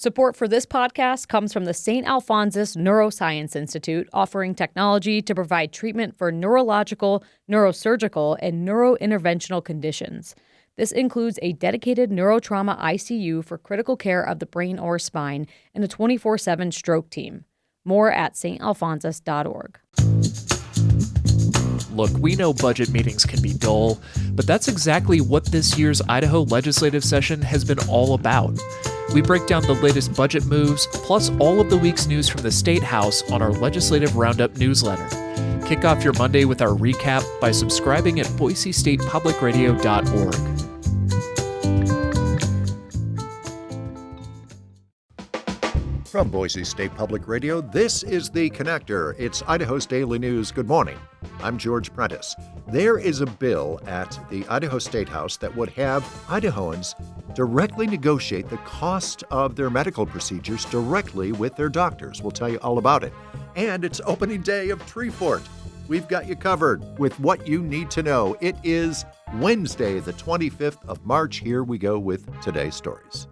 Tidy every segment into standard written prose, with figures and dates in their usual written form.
Support for this podcast comes from the St. Alphonsus Neuroscience Institute, offering technology to provide treatment for neurological, neurosurgical, and neurointerventional conditions. This includes a dedicated neurotrauma ICU for critical care of the brain or spine and a 24/7 stroke team. More at stalphonsus.org. Look, we know budget meetings can be dull, but that's exactly what this year's Idaho legislative session has been all about. We break down the latest budget moves, plus all of the week's news from the State House on our Legislative Roundup newsletter. Kick off your Monday with our recap by subscribing at boisestatepublicradio.org. From Boise State Public Radio, this is The Connector. It's Idaho's daily news. Good morning. I'm George Prentice. There is a bill at the Idaho State House that would have Idahoans directly negotiate the cost of their medical procedures directly with their doctors. We'll tell you all about it. And it's opening day of Treefort. We've got you covered with what you need to know. It is Wednesday, the 25th of March. Here we go with today's stories.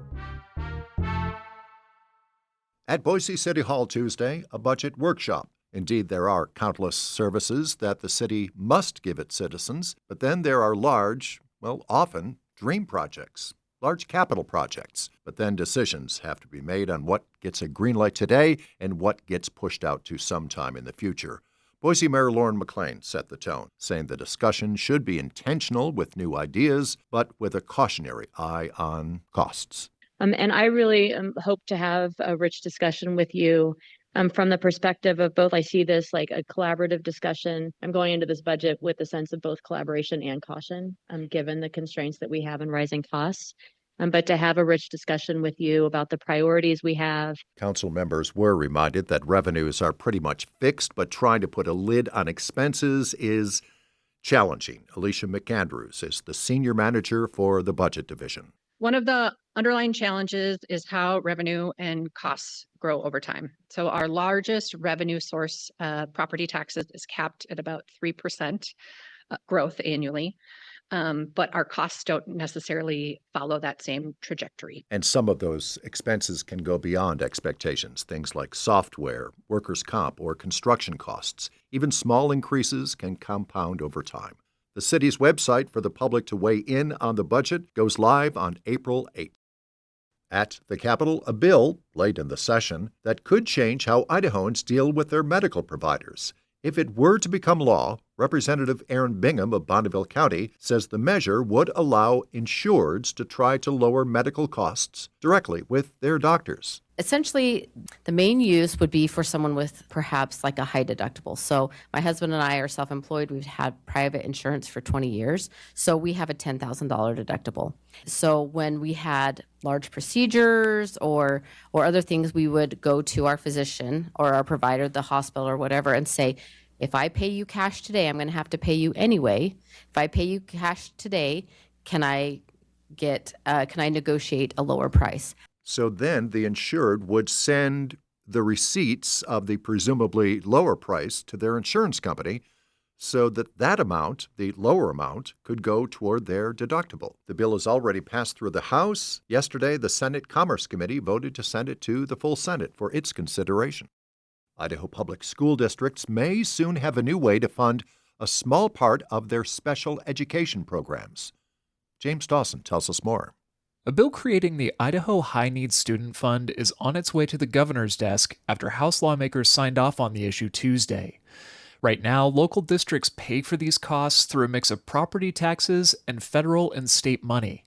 At Boise City Hall Tuesday, a budget workshop. Indeed, there are countless services that the city must give its citizens, but then there are large, often dream projects, large capital projects. But then decisions have to be made on what gets a green light today and what gets pushed out to sometime in the future. Boise Mayor Lauren McLean set the tone, saying the discussion should be intentional with new ideas, but with a cautionary eye on costs. And I really hope to have a rich discussion with you from the perspective of both. I see this like a collaborative discussion. I'm going into this budget with a sense of both collaboration and caution, given the constraints that we have in rising costs. But to have a rich discussion with you about the priorities we have. Council members were reminded that revenues are pretty much fixed, but trying to put a lid on expenses is challenging. Alicia McAndrews is the senior manager for the budget division. One of the underlying challenges is how revenue and costs grow over time. So our largest revenue source, property taxes, is capped at about 3% growth annually. But our costs don't necessarily follow that same trajectory. And some of those expenses can go beyond expectations, things like software, workers' comp, or construction costs. Even small increases can compound over time. The city's website for the public to weigh in on the budget goes live on April 8th. At the Capitol, a bill late in the session that could change how Idahoans deal with their medical providers. If it were to become law, Representative Aaron Bingham of Bonneville County says the measure would allow insureds to try to lower medical costs directly with their doctors. Essentially, the main use would be for someone with perhaps like a high deductible. So my husband and I are self-employed. We've had private insurance for 20 years. So we have a $10,000 deductible. So when we had large procedures or other things, we would go to our physician or our provider, the hospital or whatever, and say, if I pay you cash today, I'm going to have to pay you anyway. If I pay you cash today, can I negotiate a lower price? So then the insured would send the receipts of the presumably lower price to their insurance company so that amount, the lower amount, could go toward their deductible. The bill has already passed through the House. Yesterday, the Senate Commerce Committee voted to send it to the full Senate for its consideration. Idaho public school districts may soon have a new way to fund a small part of their special education programs. James Dawson tells us more. A bill creating the Idaho High Needs Student Fund is on its way to the governor's desk after House lawmakers signed off on the issue Tuesday. Right now, local districts pay for these costs through a mix of property taxes and federal and state money.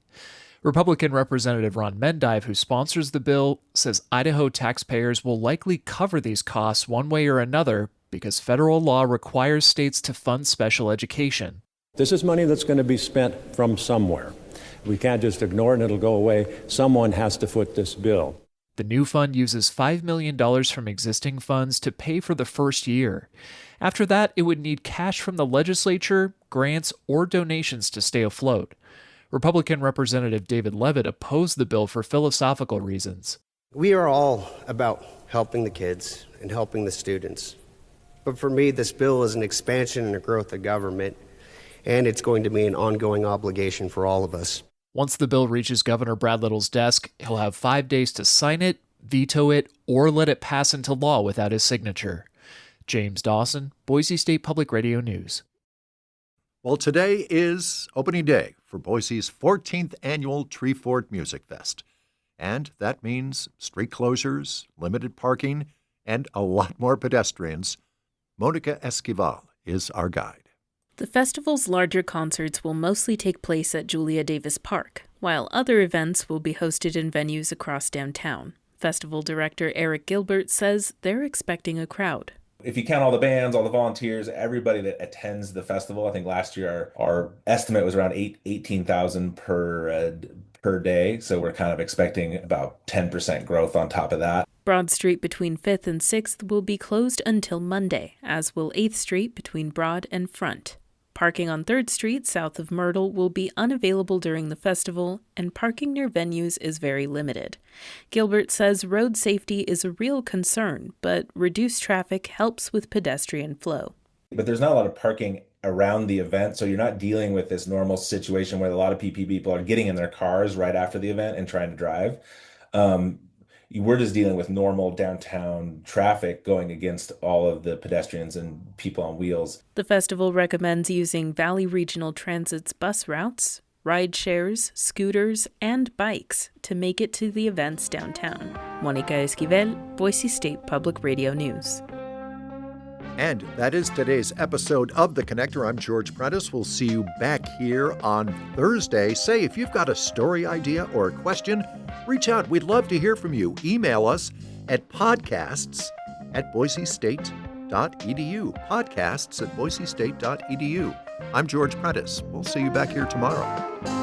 Republican Representative Ron Mendive, who sponsors the bill, says Idaho taxpayers will likely cover these costs one way or another because federal law requires states to fund special education. This is money that's going to be spent from somewhere. We can't just ignore it and it'll go away. Someone has to foot this bill. The new fund uses $5 million from existing funds to pay for the first year. After that, it would need cash from the legislature, grants, or donations to stay afloat. Republican Representative David Levitt opposed the bill for philosophical reasons. We are all about helping the kids and helping the students. But for me, this bill is an expansion and a growth of government, and it's going to be an ongoing obligation for all of us. Once the bill reaches Governor Brad Little's desk, he'll have 5 days to sign it, veto it, or let it pass into law without his signature. James Dawson, Boise State Public Radio News. Well, today is opening day for Boise's 14th annual Treefort Music Fest. And that means street closures, limited parking, and a lot more pedestrians. Monica Esquivel is our guide. The festival's larger concerts will mostly take place at Julia Davis Park, while other events will be hosted in venues across downtown. Festival director Eric Gilbert says they're expecting a crowd. If you count all the bands, all the volunteers, everybody that attends the festival, I think last year our estimate was around 18,000 per day. So we're kind of expecting about 10% growth on top of that. Broad Street between 5th and 6th will be closed until Monday, as will 8th Street between Broad and Front. Parking on 3rd Street south of Myrtle will be unavailable during the festival, and parking near venues is very limited. Gilbert says road safety is a real concern, but reduced traffic helps with pedestrian flow. But there's not a lot of parking around the event, so you're not dealing with this normal situation where a lot of people are getting in their cars right after the event and trying to drive. We're just dealing with normal downtown traffic going against all of the pedestrians and people on wheels. The festival recommends using Valley Regional Transit's bus routes, ride shares, scooters, and bikes to make it to the events downtown. Monica Esquivel, Boise State Public Radio News. And that is today's episode of The Connector. I'm George Prentice. We'll see you back here on Thursday. Say, if you've got a story idea or a question, reach out. We'd love to hear from you. Email us at podcasts@boisestate.edu. Podcasts@boisestate.edu. I'm George Prentice. We'll see you back here tomorrow.